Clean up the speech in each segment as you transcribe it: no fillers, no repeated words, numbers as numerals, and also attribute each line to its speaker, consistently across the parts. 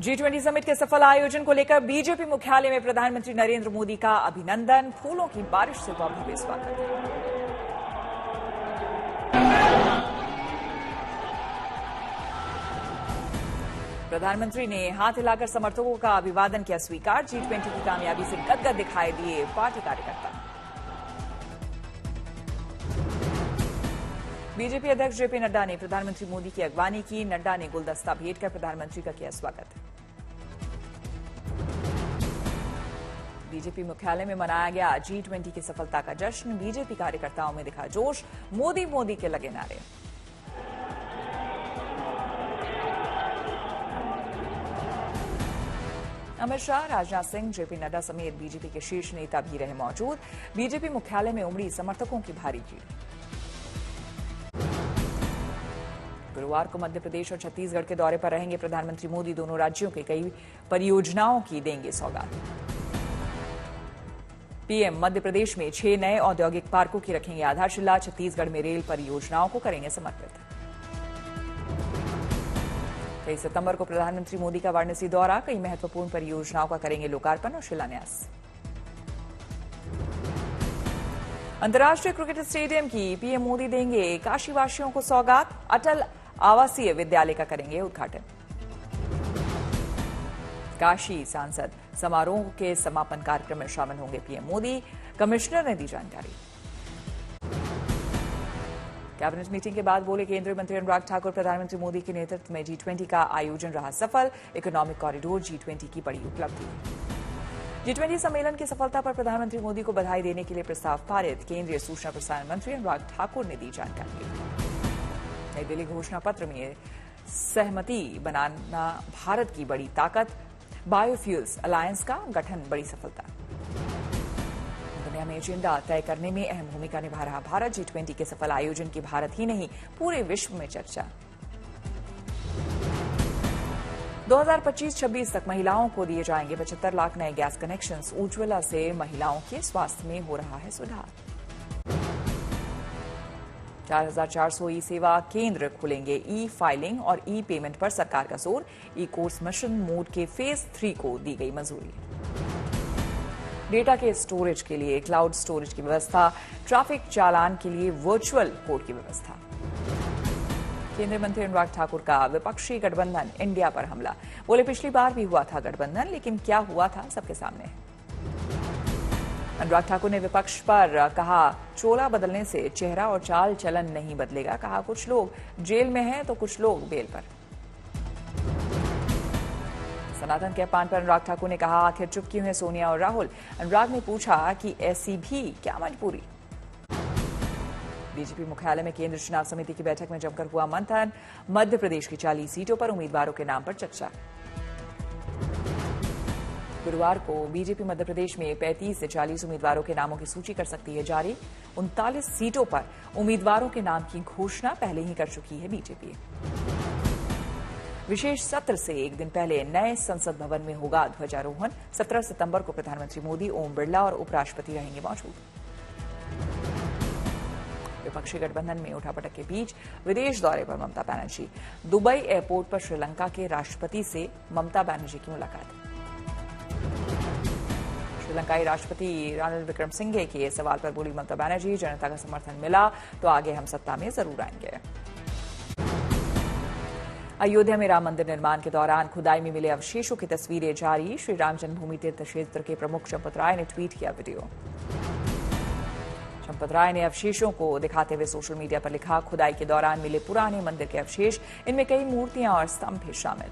Speaker 1: G20 summit के सफल आयोजन को लेकर बीजेपी मुख्यालय में प्रधानमंत्री नरेंद्र मोदी का अभिनंदन, फूलों की बारिश से हुआ भव्य स्वागत। प्रधानमंत्री ने हाथ हिलाकर समर्थकों का अभिवादन किया स्वीकार। G20 की कामयाबी से गदगद दिखाई दिए पार्टी कार्यकर्ता। बीजेपी अध्यक्ष जेपी नड्डा ने प्रधानमंत्री मोदी की अगवानी की। नड्डा ने गुलदस्ता भेंट कर प्रधानमंत्री का किया स्वागत। बीजेपी मुख्यालय में मनाया गया G20 की सफलता का जश्न। बीजेपी कार्यकर्ताओं में दिखा जोश, मोदी मोदी के लगे नारे। अमित शाह, राजनाथ सिंह, जेपी नड्डा समेत बीजेपी के शीर्ष नेता भी रहे मौजूद। बीजेपी मुख्यालय में उमड़ी समर्थकों की भारी भीड़। गुरुवार को मध्य प्रदेश और छत्तीसगढ़ के दौरे पर रहेंगे प्रधानमंत्री मोदी। दोनों राज्यों के कई परियोजनाओं की देंगे सौगात। पीएम मध्य प्रदेश में 6 नए औद्योगिक पार्कों की रखेंगे आधारशिला। छत्तीसगढ़ में रेल परियोजनाओं को करेंगे समर्पित। 23 सितंबर को प्रधानमंत्री मोदी का वाराणसी दौरा। कई महत्वपूर्ण परियोजनाओं का करेंगे लोकार्पण और शिलान्यास। अंतर्राष्ट्रीय क्रिकेट स्टेडियम की पीएम मोदी देंगे काशीवासियों को सौगात। अटल आवासीय विद्यालय का करेंगे उद्घाटन। काशी सांसद समारोह के समापन कार्यक्रम में शामिल होंगे पीएम मोदी। कमिश्नर ने दी जानकारी। कैबिनेट मीटिंग के बाद बोले केंद्रीय मंत्री अनुराग ठाकुर, प्रधानमंत्री मोदी के नेतृत्व में G20 का आयोजन रहा सफल। इकोनॉमिक कॉरिडोर G20 की बड़ी उपलब्धि। G20 सम्मेलन की सफलता पर प्रधानमंत्री मोदी को बधाई देने के लिए प्रस्ताव पारित। केंद्रीय सूचना प्रसारण मंत्री अनुराग ठाकुर ने दी जानकारी। नई दिल्ली घोषणा पत्र में सहमति बनाना भारत की बड़ी ताकत। बायोफ्यूल्स अलायंस का गठन बड़ी सफलता। दुनिया में एजेंडा तय करने में अहम भूमिका निभा रहा भारत। G20 के सफल आयोजन की भारत ही नहीं पूरे विश्व में चर्चा। 2025-26 तक महिलाओं को दिए जाएंगे 75 लाख नए गैस कनेक्शंस। उज्ज्वला से महिलाओं के स्वास्थ्य में हो रहा है सुधार। 4400 ई सेवा केंद्र खुलेंगे। ई फाइलिंग और ई पेमेंट पर सरकार का जोर। ई कोर्स मिशन मोड के फेज 3 को दी गई मंजूरी। डेटा के स्टोरेज के लिए क्लाउड स्टोरेज की व्यवस्था। ट्रैफिक चालान के लिए वर्चुअल कोड की व्यवस्था। केंद्रीय मंत्री अनुराग ठाकुर का विपक्षी गठबंधन इंडिया पर हमला। बोले पिछली बार भी हुआ था गठबंधन, लेकिन क्या हुआ था सबके सामने। अनुराग ठाकुर ने विपक्ष पर कहा चोला बदलने से चेहरा और चाल चलन नहीं बदलेगा। कहा कुछ लोग जेल में हैं तो कुछ लोग बेल पर। सनातन के अपमान पर अनुराग ठाकुर ने कहा आखिर चुप क्यों हैं सोनिया और राहुल। अनुराग ने पूछा कि ऐसी भी क्या मजबूरी। बीजेपी मुख्यालय में केंद्रीय चुनाव समिति की बैठक में जमकर हुआ मंथन। मध्य प्रदेश की 40 सीटों पर उम्मीदवारों के नाम पर चर्चा। गुरुवार को बीजेपी मध्य प्रदेश में 35 से 40 उम्मीदवारों के नामों की सूची कर सकती है जारी। 39 सीटों पर उम्मीदवारों के नाम की घोषणा पहले ही कर चुकी है बीजेपी। विशेष सत्र से एक दिन पहले नए संसद भवन में होगा ध्वजारोहण। 17 सितंबर को प्रधानमंत्री मोदी, ओम बिरला और उपराष्ट्रपति रहेंगे मौजूद। विपक्षी गठबंधन में उठापटक के बीच विदेश दौरे पर ममता बनर्जी। दुबई एयरपोर्ट पर श्रीलंका के राष्ट्रपति से ममता बनर्जी की मुलाकात। श्रीलंकाई राष्ट्रपति रानिल विक्रमसिंघे के सवाल पर बोली ममता बनर्जी, जनता का समर्थन मिला तो आगे हम सत्ता में जरूर आएंगे। अयोध्या में राम मंदिर निर्माण के दौरान खुदाई में मिले अवशेषों की तस्वीरें जारी। श्री राम जन्मभूमि तीर्थ क्षेत्र के प्रमुख चंपत राय ने ट्वीट किया वीडियो। चंपत राय ने अवशेषों को दिखाते हुए सोशल मीडिया पर लिखा खुदाई के दौरान मिले पुराने मंदिर के अवशेष, इनमें कई मूर्तियां और स्तंभ भी शामिल।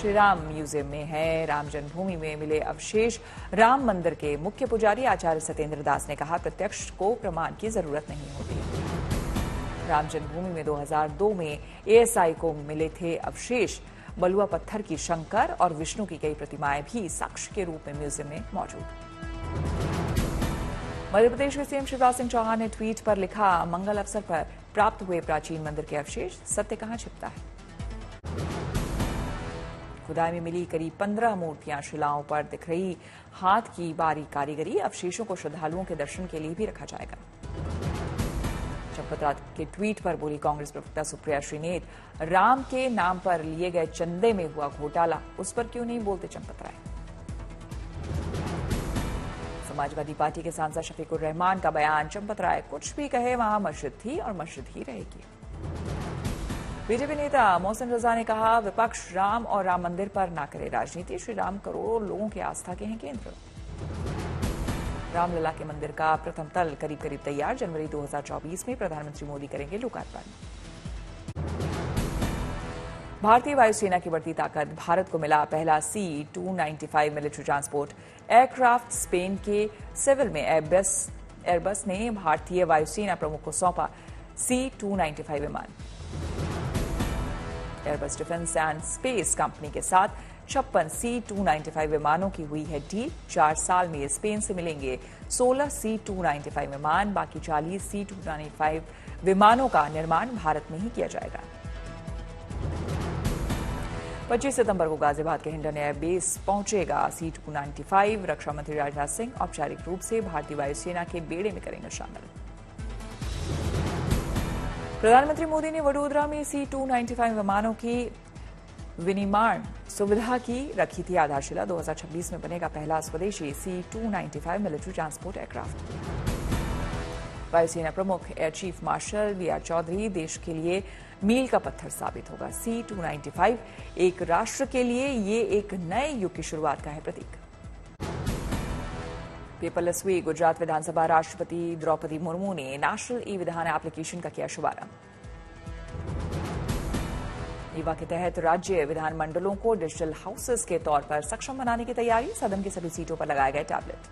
Speaker 1: श्री राम म्यूजियम में है। राम जन्मभूमि में मिले अवशेष। राम मंदिर के मुख्य पुजारी आचार्य सत्येंद्र दास ने कहा प्रत्यक्ष को प्रमाण की जरूरत नहीं होती। राम जन्मभूमि में 2002 में एएसआई को मिले थे अवशेष। बलुआ पत्थर की शंकर और विष्णु की कई प्रतिमाएं भी साक्ष्य के रूप में म्यूजियम में मौजूद। मध्य प्रदेश के सीएम शिवराज सिंह चौहान ने ट्वीट पर लिखा मंगल अवसर पर प्राप्त हुए प्राचीन मंदिर के अवशेष, सत्य कहां छिपता है। खुदाई में मिली करीब 15 मूर्तियां शिलाओं पर दिख रही हाथ की बारीक कारीगरी। अवशेषों को श्रद्धालुओं के दर्शन के लिए भी रखा जाएगा। चंपत राय के ट्वीट पर बोली कांग्रेस प्रवक्ता सुप्रिया श्रीनेत, राम के नाम पर लिए गए चंदे में हुआ घोटाला, उस पर क्यों नहीं बोलते चंपत राय। समाजवादी पार्टी के सांसद शफीकुर रहमान का बयान, चंपत राय कुछ भी कहे वहां मस्जिद थी और मस्जिद ही रहेगी। बीजेपी नेता मोहसिन रजा ने कहा, विपक्ष राम और राम मंदिर पर ना करे राजनीति, श्री राम करोड़ों लोगों की आस्था के हैं केंद्र। रामलला के मंदिर का प्रथम तल करीब करीब तैयार, जनवरी 2024 में प्रधानमंत्री मोदी करेंगे लोकार्पण। भारतीय वायुसेना की बढ़ती ताकत, भारत को मिला पहला C-295 military transport aircraft. Spain के सेविल में एयरबस ने भारतीय वायुसेना प्रमुख को सौंपा C-295 विमान। Airbus defence and space company के साथ 56 C-295 विमानों की हुई है डील। 4 साल में स्पेन से मिलेंगे 16 C-295 विमान, बाकी 40 C-295 विमानों का निर्माण भारत में ही किया जाएगा। 25 सितंबर को गाजियाबाद के हिंडन एयरबेस पहुंचेगा C-295। रक्षा मंत्री राजनाथ सिंह औपचारिक रूप से भारतीय वायुसेना के बेड़े में करेंगे शामिल। प्रधानमंत्री मोदी ने वडोदरा में C-295 विमानों की विनिर्माण सुविधा की रखी थी आधारशिला। 2026 में बनेगा पहला स्वदेशी C-295 मिलिट्री ट्रांसपोर्ट एयरक्राफ्ट। वायुसेना प्रमुख air chief marshal BR Chaudhary, देश के लिए मील का पत्थर साबित होगा। C-295 एक राष्ट्र के लिए ये एक नए युग की शुरुआत का है प्रतीक। पेपरलेस हुई गुजरात विधानसभा, राष्ट्रपति द्रौपदी मुर्मू ने नेशनल ई-विधान एप्लीकेशन का किया शुभारंभ। ईवा के तहत राज्य विधानमंडलों को डिजिटल हाउसेस के तौर पर सक्षम बनाने की तैयारी, सदन की सभी सीटों पर लगाए गए टैबलेट।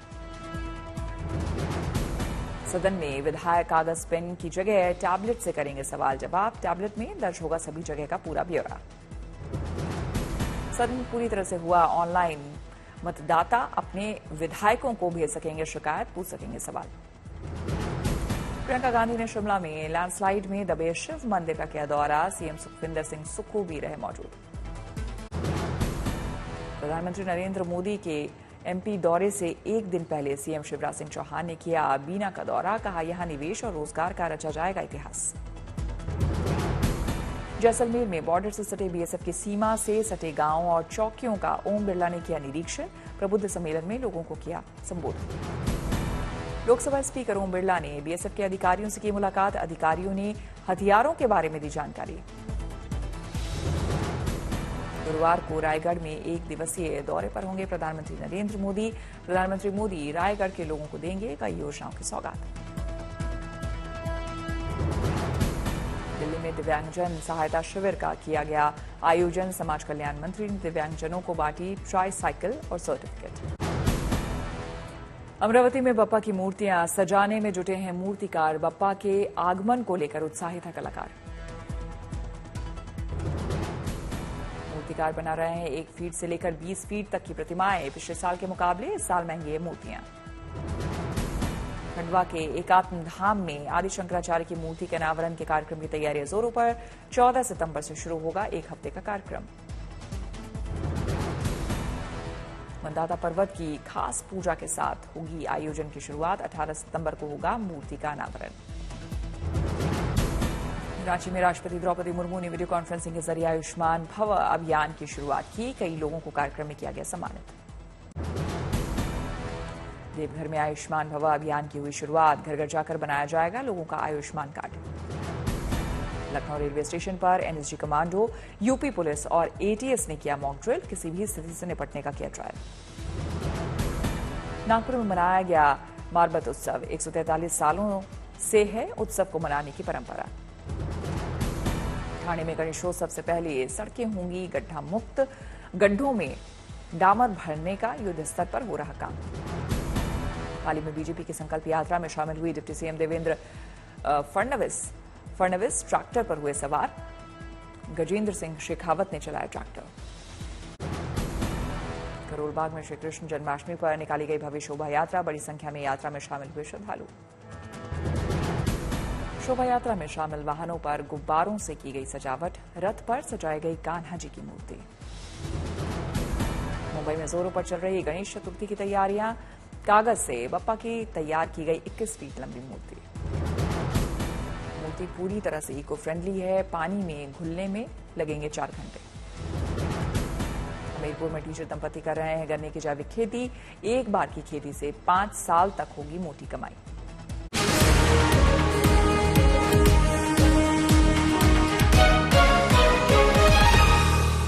Speaker 1: सदन में विधायक कागज पेन की जगह टैबलेट से करेंगे सवाल जवाब। टैबलेट में दर्ज होगा सभी जगह का पूरा ब्यौरा। सदन पूरी तरह से हुआ ऑनलाइन, मतदाता अपने विधायकों को भेज सकेंगे शिकायत, पूछ सकेंगे सवाल। प्रियंका गांधी ने शिमला में लैंडस्लाइड में दबे शिव मंदिर का किया दौरा, सीएम सुखविंदर सिंह सुक्खू भी रहे मौजूद। प्रधानमंत्री नरेंद्र मोदी के MP दौरे से एक दिन पहले सीएम शिवराज सिंह चौहान ने किया बीना का दौरा, कहा यहां निवेश और रोजगार का रचा जाएगा इतिहास। जैसलमेर में बॉर्डर से सटे BSF की सीमा से सटे गांवों और चौकियों का ओम बिरला ने किया निरीक्षण, प्रबुद्ध सम्मेलन में लोगों को किया संबोधित। लोकसभा स्पीकर ओम बिरला ने BSF के अधिकारियों से की मुलाकात, अधिकारियों ने हथियारों के बारे में दी जानकारी। गुरुवार को रायगढ़ में एक दिवसीय दौरे पर होंगे प्रधानमंत्री नरेंद्र मोदी। प्रधानमंत्री मोदी रायगढ़ के लोगों को देंगे कई योजनाओं की सौगात। दिल्ली में दिव्यांगजन सहायता शिविर का किया गया आयोजन, समाज कल्याण मंत्री ने दिव्यांगजनों को बांटी ट्राईसाइकिल और सर्टिफिकेट। अमरावती में बप्पा की मूर्तियां सजाने में जुटे हैं मूर्तिकार, बप्पा के आगमन को लेकर उत्साहित है कलाकार। मूर्तिकार बना रहे हैं 1 फीट से लेकर 20 फीट तक की प्रतिमाएं, पिछले साल के मुकाबले इस साल महंगी है मूर्तियां। खंडवा के एकात्म धाम में आदि शंकराचार्य की मूर्ति के अनावरण के कार्यक्रम की तैयारियां जोरों पर, 14 सितंबर से शुरू होगा 1 हफ्ते का कार्यक्रम। मंदाता पर्वत की खास पूजा के साथ होगी आयोजन की शुरुआत, 18 सितंबर को होगा मूर्ति का अनावरण। रांची में राष्ट्रपति द्रौपदी मुर्मू ने वीडियो कॉन्फ्रेंसिंग के जरिए आयुष्मान भव अभियान की शुरुआत की, कई लोगों को कार्यक्रम में किया गया सम्मानित। देवघर में आयुष्मान भव अभियान की हुई शुरुआत, घर घर जाकर बनाया जाएगा लोगों का Ayushman card. Lucknow railway station पर NSG कमांडो, यूपी पुलिस और ATS ने किया मॉक ड्रिल, किसी भी स्थिति से निपटने का किया ट्रायल। नागपुर में मनाया गया मारबत उत्सव, 143 सालों से है उत्सव को मनाने की परंपरा। ठाणे में गणेशोत्सव से पहले सड़कें होंगी गड्ढा मुक्त, गड्ढों में डामर भरने का युद्ध स्तर पर हो रहा काम। हाल ही में बीजेपी की संकल्प यात्रा में शामिल हुई deputy CM Devendra Fadnavis tractor पर हुए सवार, गजेंद्र सिंह शेखावत ने चलाया ट्रैक्टर। करोलबाग में श्रीकृष्ण जन्माष्टमी पर निकाली गई भव्य शोभा यात्रा, बड़ी संख्या में यात्रा में शामिल हुए श्रद्धालु। शोभा यात्रा में शामिल वाहनों पर गुब्बारों से की गई सजावट, रथ पर सजाई गई कान्हा जी की मूर्ति। मुंबई में जोरों पर चल रही गणेश चतुर्थी की तैयारियां, कागज से बप्पा की तैयार की गई 21 फीट लंबी मूर्ति। मूर्ति पूरी तरह से इको फ्रेंडली है। पानी में घुलने में लगेंगे 4 घंटे। हमीरपुर में टीचर दंपति कर रहे हैं गन्ने की जैविक खेती। एक बार की खेती से 5 साल तक होगी मोटी कमाई।